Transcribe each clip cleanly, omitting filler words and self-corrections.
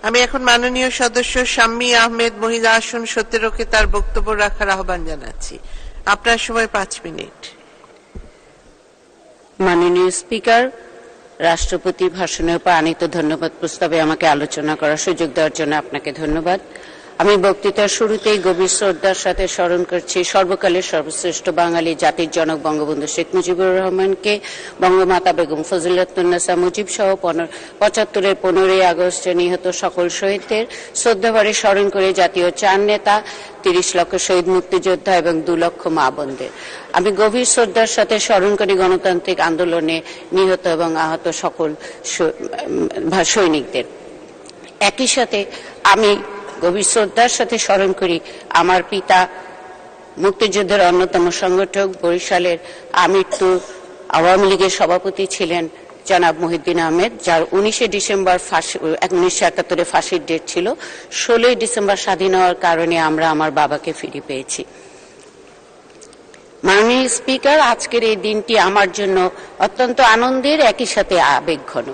আমি এখন মাননীয় সদস্য শাম্মী আহমেদ মহিলা আসন 17-কে তার বক্তব্য রাখার আহ্বান জানাচ্ছি। আপনার সময় 5 মিনিট। মাননীয় স্পিকার, রাষ্ট্রপতির ভাষণের উপর আনিত ধন্যবাদ প্রস্তাবে আমাকে আলোচনা করার সুযোগ দেওয়ার জন্য আপনাকে ধন্যবাদ। আমি বক্তৃতার শুরুতেই গভীর শ্রদ্ধার সাথে স্মরণ করছি সর্বকালের সর্বশ্রেষ্ঠ বাঙালি জাতির জনক বঙ্গবন্ধু শেখ মুজিবুর রহমানকে, বঙ্গমাতা বেগম ফজিলাতুন্নেসা মুজিব সহ 75-এর 15ই আগস্টে নিহত সকল শহীদদের শ্রদ্ধাভরে স্মরণ করে জাতীয় 4 নেতা, 30 লক্ষ শহীদ মুক্তিযোদ্ধা এবং 2 লক্ষ মা বোনদের আমি গভীর শ্রদ্ধার সাথে স্মরণ করি গণতান্ত্রিক আন্দোলনে নিহত এবং আহত সকল সৈনিকদের। একই সাথে আমি গভীর শ্রদ্ধার সাথে স্মরণ করি আমার পিতা, মুক্তিযুদ্ধের অন্যতম সংগঠক, বরিশালের আমৃত্যু আওয়ামী লীগের সভাপতি ছিলেন জনাব মহিউদ্দিন আহমেদ, যার 19শে ডিসেম্বর 1971-এ ফাঁসির ডেট ছিল। 16ই ডিসেম্বর স্বাধীন হওয়ার কারণে আমরা আমার বাবাকে ফিরে পেয়েছি। মাননীয় স্পিকার, আজকের এই দিনটি আমার জন্য অত্যন্ত আনন্দের, একই সাথে আবেগঘন।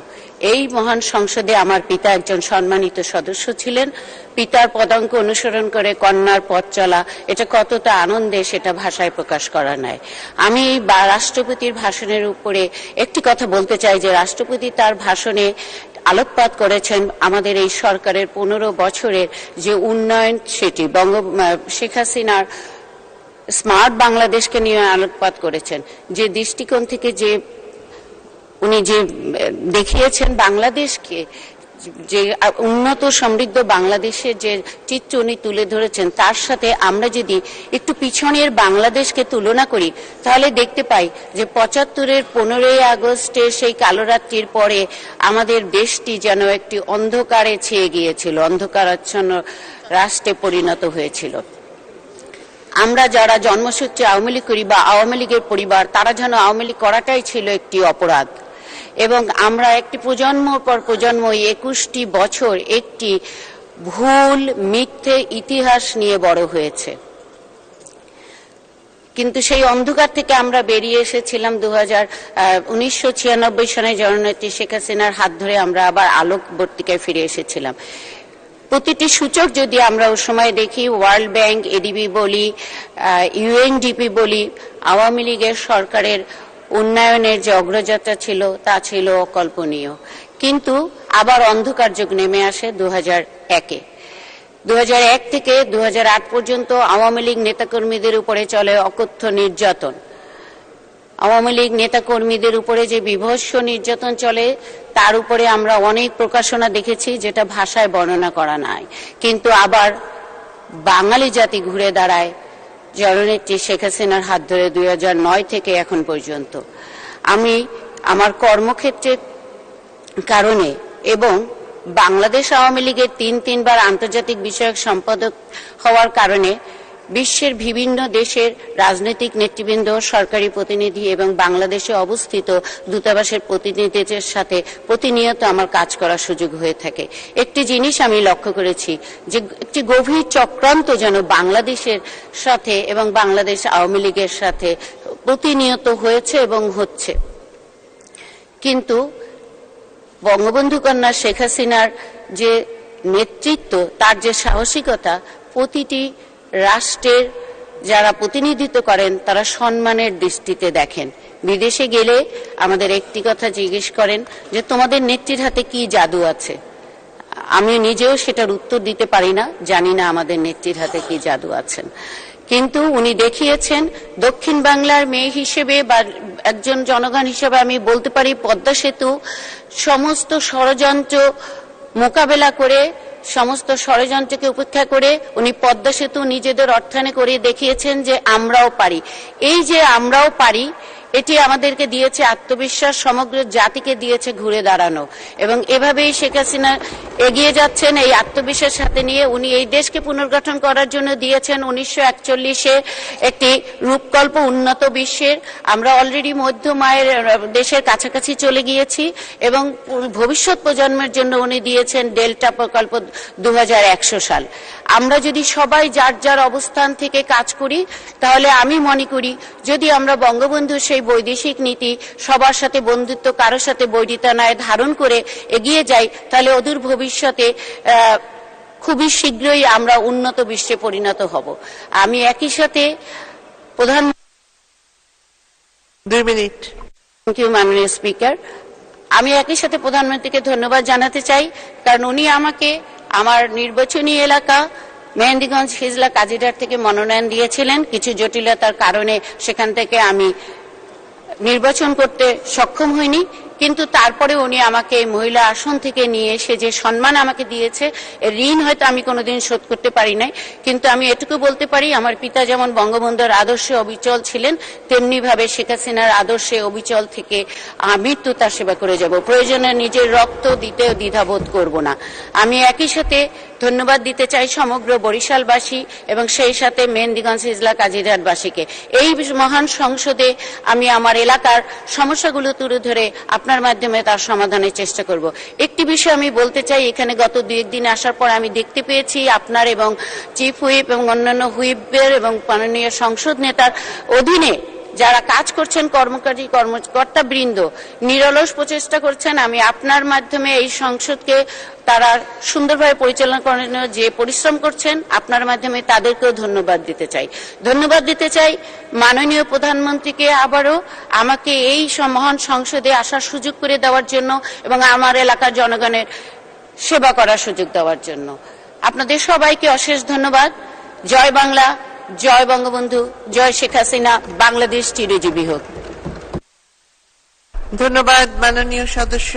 এই মহান সংসদে আমার পিতা একজন সম্মানিত সদস্য ছিলেন। পিতার পদাঙ্ক অনুসরণ করে কন্যার পথ চলা, এটা কতটা আনন্দে সেটা ভাষায় প্রকাশ করা নাই। আমি রাষ্ট্রপতির ভাষণের উপরে একটি কথা বলতে চাই যে রাষ্ট্রপতি তার ভাষণে আলোকপাত করেছেন আমাদের এই সরকারের 15 বছরের যে উন্নয়ন, সেটি শেখ হাসিনার স্মার্ট বাংলাদেশকে নিয়ে আলোকপাত করেছেন। যে দৃষ্টিকোণ থেকে যে উনি যে দেখিয়েছেন বাংলাদেশকে, যে উন্নত সমৃদ্ধ বাংলাদেশের যে চিত্র উনি তুলে ধরেছেন, তার সাথে আমরা যদি একটু পিছনের বাংলাদেশকে তুলনা করি তাহলে দেখতে পাই যে 75-এর 15ই আগস্টের সেই কালোরাত্রির পরে আমাদের দেশটি যেন একটি অন্ধকারে ছেয়ে গিয়েছিল, অন্ধকারাচ্ছন্ন রাষ্ট্রে পরিণত হয়েছিল। আমরা যারা জন্মসূত্রে আওয়ামী লীগ করি বা আওয়ামী লীগের পরিবার, তারা যেন আওয়ামী লীগ করাটাই ছিল একটি অপরাধ। এবং আমরা একটি প্রজন্ম পর প্রজন্ম 21টি বছর একটি ভুল মিথ্যে ইতিহাস নিয়ে বড় হয়েছে। কিন্তু সেই অন্ধকার থেকে আমরা বেরিয়ে এসেছিলাম 1996 সনে জননেত্রী শেখ হাসিনার হাত ধরে আমরা আবার আলোকবর্তিকায় ফিরে এসেছিলাম। প্রতিটি সূচক যদি আমরা ওই সময় দেখি, ওয়ার্ল্ড ব্যাংক, এডিবি বলি, ইউএনডিপি বলি, আওয়ামী লীগের সরকারের উন্নয়নের যে অগ্রযাত্রা ছিল তা ছিল অকল্পনীয়। কিন্তু আবার অন্ধকার যুগ নেমে আসে 2001-এ। 2001 থেকে 2008 পর্যন্ত আওয়ামী লীগ নেতাকর্মীদের উপরে চলে অকথ্য নির্যাতন। আওয়ামী লীগ নেতাকর্মীদের উপরে যে বিভৎস নির্যাতন চলে তার উপরে আমরা অনেক প্রকাশনা দেখেছি, যেটা ভাষায় বর্ণনা করা নাই। কিন্তু আবার বাঙালি জাতি ঘুরে দাঁড়ায় জননেত্রী শেখ হাসিনার হাত ধরে 2009 থেকে এখন পর্যন্ত। আমি আমার কর্মক্ষেত্রের কারণে এবং বাংলাদেশ আওয়ামী লীগের 3বার আন্তর্জাতিক বিষয়ক সম্পাদক হওয়ার কারণে বিশ্বের বিভিন্ন দেশের রাজনৈতিক নেতৃবৃন্দ, সরকারি প্রতিনিধি এবং বাংলাদেশে অবস্থিত দূতাবাসের প্রতিনিধিদের সাথে প্রতিনিয়ত আমার কাজ করার সুযোগ হয়ে থাকে। একটি জিনিস আমি লক্ষ্য করেছি যে একটি গভীর চক্রান্ত যেন বাংলাদেশের সাথে এবং বাংলাদেশ আওয়ামী লীগের সাথে প্রতিনিয়ত হয়েছে এবং হচ্ছে। কিন্তু বঙ্গবন্ধু কন্যা শেখ হাসিনার যে নেতৃত্ব, তার যে সাহসিকতা, প্রতিটি রাষ্ট্রের যারা প্রতিনিধিত্ব করেন তারা সম্মানের দৃষ্টিতে দেখেন। বিদেশে গেলে আমাদের একটি কথা জিজ্ঞেস করেন যে তোমাদের নেত্রীর হাতে কি জাদু আছে। আমি নিজেও সেটার উত্তর দিতে পারি না, জানি না আমাদের নেত্রীর হাতে কি জাদু আছেন। কিন্তু উনি দেখিয়েছেন, দক্ষিণ বাংলার মেয়ে হিসেবে বা একজন জনগণ হিসেবে আমি বলতে পারি, পদ্মা সেতু সমস্ত ষড়যন্ত্র মোকাবেলা করে, সমস্ত ষড়যন্ত্রকে উপেক্ষা করে উনি পদ্মা সেতু নিজেদের অর্থায়নে করে দেখিয়েছেন যে আমরাও পারি। এই যে আমরাও পারি, এটি আমাদেরকে দিয়েছে আত্মবিশ্বাস, সমগ্র জাতিকে দিয়েছে ঘুরে দাঁড়ানো। এবং এভাবেই শেখ হাসিনা এগিয়ে যাচ্ছেন এই আত্মবিশ্বাস সাথে নিয়ে। উনি এই দেশকে পুনর্গঠন করার জন্য দিয়েছেন 1941-এ একটি রূপকল্প উন্নত বিশ্বের। আমরা অলরেডি মধ্যম আয়ের দেশের কাছাকাছি চলে গিয়েছি এবং ভবিষ্যৎ প্রজন্মের জন্য উনি দিয়েছেন ডেল্টা প্রকল্প 2100 সাল। আমরা যদি সবাই যার যার অবস্থান থেকে কাজ করি তাহলে আমি মনে করি যদি আমরা বঙ্গবন্ধুর সেই বৈদেশিক নীতি সবার সাথে বন্ধুত্ব, কারোর সাথে বৈরিতা নয় ধারণ করে এগিয়ে যাই, তাহলে অদূর ভবিষ্যতে খুবই শীঘ্রই আমরা উন্নত বিশ্বে পরিণত হব। আমি একই সাথে মাননীয় স্পিকার, আমি একই সাথে প্রধানমন্ত্রীকে ধন্যবাদ জানাতে চাই, কারণ উনি আমাকে আমার নির্বাচনী এলাকা মেহেন্দিগঞ্জ হিজলা কাজিরহাট থেকে মনোনয়ন দিয়েছিলেন। কিছু জটিলতার কারণে সেখান থেকে আমি নির্বাচন করতে সক্ষম হইনি, কিন্তু তারপরে উনি আমাকে এই মহিলা আসন থেকে নিয়ে এসে যে সম্মান আমাকে দিয়েছে, এর ঋণ হয়তো আমি কোনোদিন শোধ করতে পারি নাই, কিন্তু আমি এটুকু বলতে পারি আমার পিতা যেমন বঙ্গবন্ধুর আদর্শে অবিচল ছিলেন, তেমনি ভাবে শেখ হাসিনার আদর্শে অবিচল থেকে মৃত্যু তার সেবা করে যাব। প্রয়োজনে নিজের রক্ত দিতেও দ্বিধাবোধ করব না। আমি একই সাথে ধন্যবাদ দিতে চাই সমগ্র বরিশালবাসী এবং সেই সাথে মেহেন্দিগঞ্জ হিজলা কাজিরহাটবাসীকে। এই মহান সংসদে আমি আমার এলাকার সমস্যাগুলো তুলে ধরে আপনার মাধ্যমে তার সমাধানের চেষ্টা করব। একটি বিষয় আমি বলতে চাই, এখানে গত 2 দিন আসার পর আমি দেখতে পেয়েছি আপনার এবং চিফ হুইপ এবং অন্যান্য হুইপের এবং মাননীয় সংসদ নেতার অধীনে যারা কাজ করছেন, কর্মকারী কর্মকর্তা বৃন্দ নিরলস প্রচেষ্টা করছেন। আমি আপনার মাধ্যমে এই সংসদকে তারা সুন্দরভাবে পরিচালনা করার জন্য যে পরিশ্রম করছেন, আপনার মাধ্যমে তাদেরকেও ধন্যবাদ দিতে চাই। ধন্যবাদ দিতে চাই মাননীয় প্রধানমন্ত্রীকে আবারও আমাকে এই মহান সংসদে আসার সুযোগ করে দেওয়ার জন্য এবং আমার এলাকার জনগণের সেবা করার সুযোগ দেওয়ার জন্য। আপনাদের সবাইকে অশেষ ধন্যবাদ। জয় বাংলা, জয় বঙ্গবন্ধু, জয় শেখ হাসিনা, বাংলাদেশ চিরজীবী হোক। ধন্যবাদ মাননীয় সদস্য।